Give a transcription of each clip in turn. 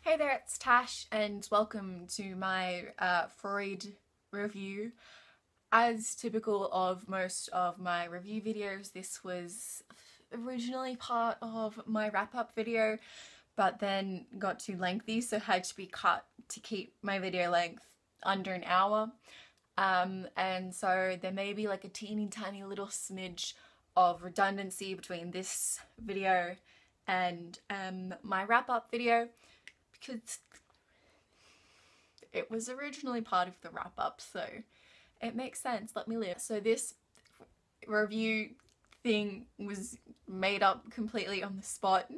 Hey there, it's Tash and welcome to my Freud review. As typical of most of my review videos, this was originally part of my wrap-up video, but then got too lengthy, so had to be cut to keep my video length under an hour. And so there may be like a teeny tiny little smidge of redundancy between this video and my wrap-up video, because it was originally part of the wrap-up, so it makes sense. Let me live. So this review thing was made up completely on the spot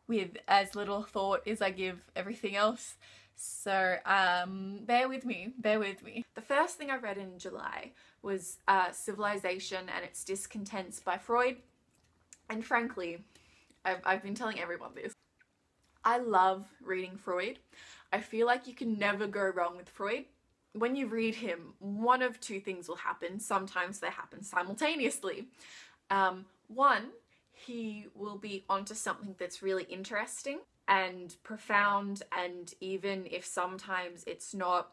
with as little thought as I give everything else. So bear with me. The first thing I read in July was Civilisation and its Discontents by Freud. And frankly, I've been telling everyone this. I love reading Freud. I feel like you can never go wrong with Freud. When you read him, one of two things will happen. Sometimes they happen simultaneously. One, he will be onto something that's really interesting and profound, and even if sometimes it's not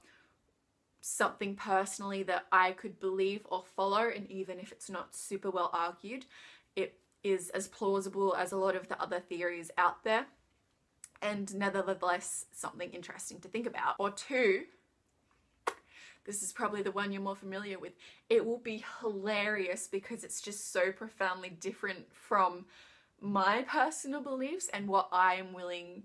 something personally that I could believe or follow, and even if it's not super well argued, it is as plausible as a lot of the other theories out there, and nevertheless something interesting to think about. Or two, this is probably the one you're more familiar with, it will be hilarious because it's just so profoundly different from my personal beliefs and what I am willing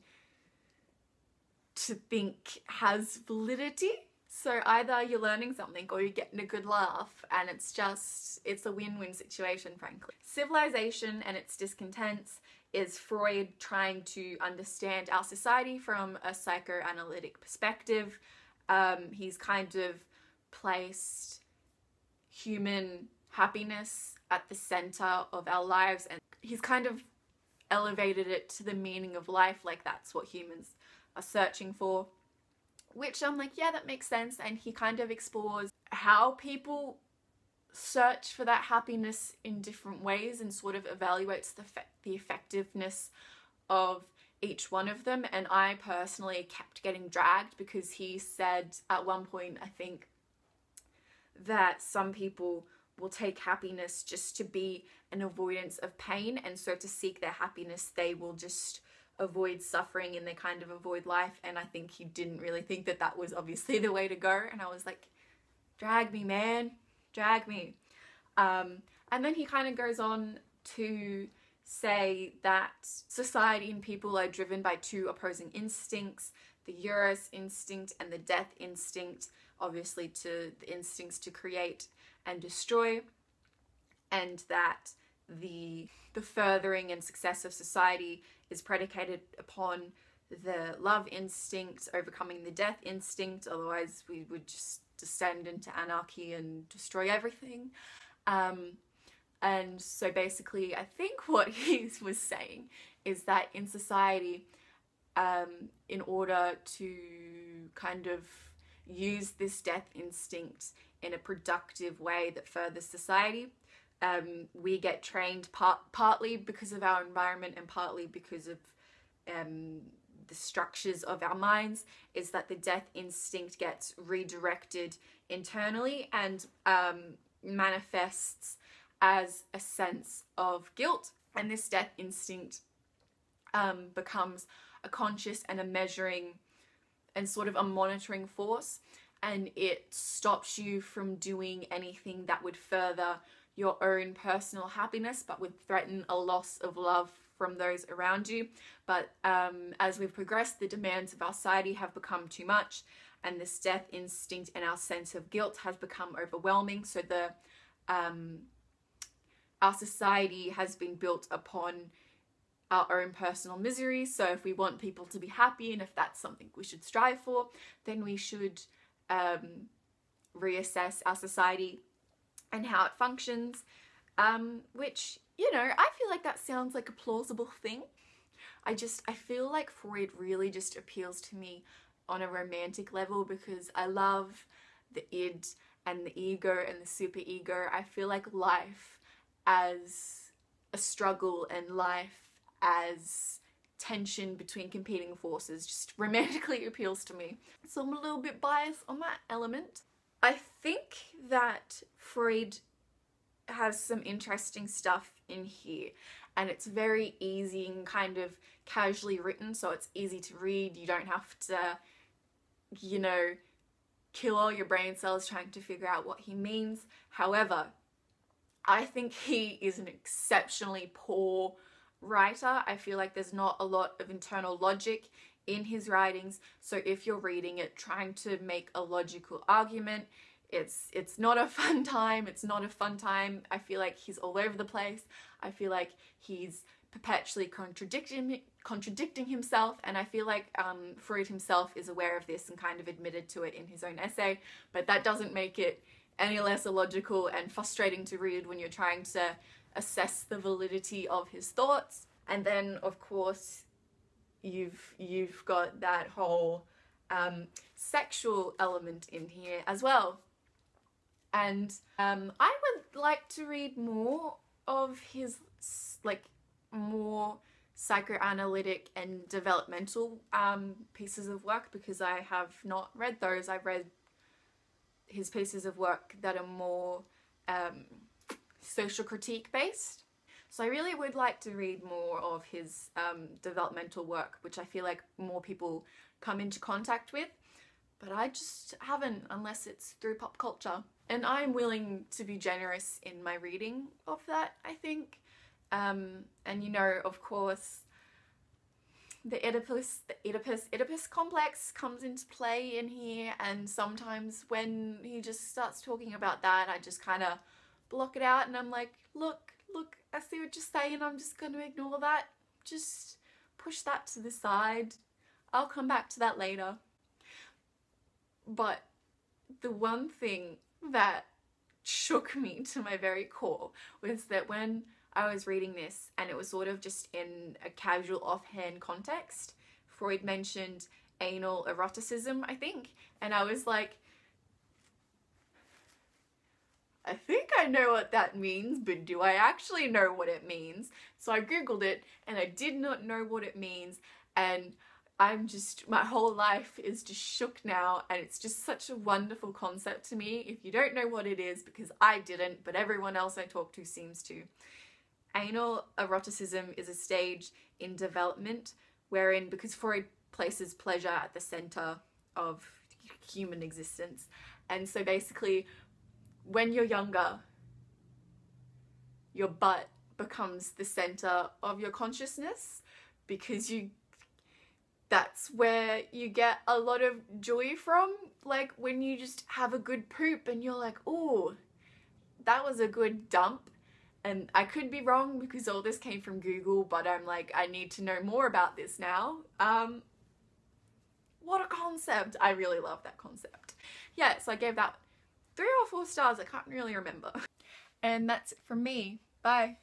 to think has validity. So either you're learning something or you're getting a good laugh, and it's a win-win situation, frankly. Civilisation and its Discontents is Freud trying to understand our society from a psychoanalytic perspective. He's kind of placed human happiness at the center of our lives, and he's kind of elevated it to the meaning of life, like that's what humans are searching for. Which I'm like, yeah, that makes sense. And he kind of explores how people search for that happiness in different ways and sort of evaluates the effectiveness of each one of them. And I personally kept getting dragged because he said at one point, I think, that some people will take happiness just to be an avoidance of pain, and so to seek their happiness they will just avoid suffering and they kind of avoid life. And I think he didn't really think that that was obviously the way to go, and I was like, drag me, man, drag me. And then he kind of goes on to say that society and people are driven by two opposing instincts, the Eros instinct and the death instinct, obviously to the instincts to create and destroy, and that the furthering and success of society is predicated upon the love instinct overcoming the death instinct, otherwise we would just descend into anarchy and destroy everything. And so basically I think what he was saying is that in society, in order to kind of use this death instinct in a productive way that furthers society, we get trained partly because of our environment and partly because of the structures of our minds, is that the death instinct gets redirected internally and manifests as a sense of guilt. And this death instinct becomes a conscious and a measuring and sort of a monitoring force, and it stops you from doing anything that would further your own personal happiness but would threaten a loss of love from those around you. But as we've progressed, the demands of our society have become too much, and this death instinct and our sense of guilt has become overwhelming. So our society has been built upon our own personal misery. So if we want people to be happy, and if that's something we should strive for, then we should reassess our society and how it functions, which, you know, I feel like that sounds like a plausible thing. I feel like Freud really just appeals to me on a romantic level because I love the id and the ego and the superego. I feel like life as a struggle and life as tension between competing forces just romantically appeals to me. So I'm a little bit biased on that element. I think that Freud has some interesting stuff in here, and it's very easy and kind of casually written, so it's easy to read. You don't have to, you know, kill all your brain cells trying to figure out what he means. However, I think he is an exceptionally poor writer. I feel like there's not a lot of internal logic in his writings, so if you're reading it trying to make a logical argument, it's not a fun time. It's not a fun time. I feel like he's all over the place. I feel like he's perpetually contradicting himself, and I feel like Freud himself is aware of this and kind of admitted to it in his own essay, but that doesn't make it any less illogical and frustrating to read when you're trying to assess the validity of his thoughts. And then of course you've got that whole sexual element in here as well. And I would like to read more of his like more psychoanalytic and developmental pieces of work, because I have not read those. I've read his pieces of work that are more social critique based. So I really would like to read more of his developmental work, which I feel like more people come into contact with, but I just haven't, unless it's through pop culture. And I'm willing to be generous in my reading of that, I think. And you know, of course, the Oedipus complex comes into play in here, and sometimes when he just starts talking about that, I just kind of block it out and I'm like, look, I see what you're saying, I'm just going to ignore that, just push that to the side, I'll come back to that later. But the one thing that shook me to my very core was that when I was reading this, and it was sort of just in a casual offhand context, Freud mentioned anal eroticism, I think, and I was like, I think I know what that means, but do I actually know what it means? So I googled it and I did not know what it means, and I'm just, my whole life is just shook now, and it's just such a wonderful concept to me. If you don't know what it is, because I didn't, but everyone else I talk to seems to. Anal eroticism is a stage in development wherein, because Freud places pleasure at the center of human existence, and so basically when you're younger, your butt becomes the center of your consciousness, because that's where you get a lot of joy from. Like when you just have a good poop and you're like, oh, that was a good dump. And I could be wrong because all this came from Google, but I'm like, I need to know more about this now. What a concept. I really love that concept. Yeah, so I gave that 3 or 4 stars. I can't really remember. And that's it from me. Bye.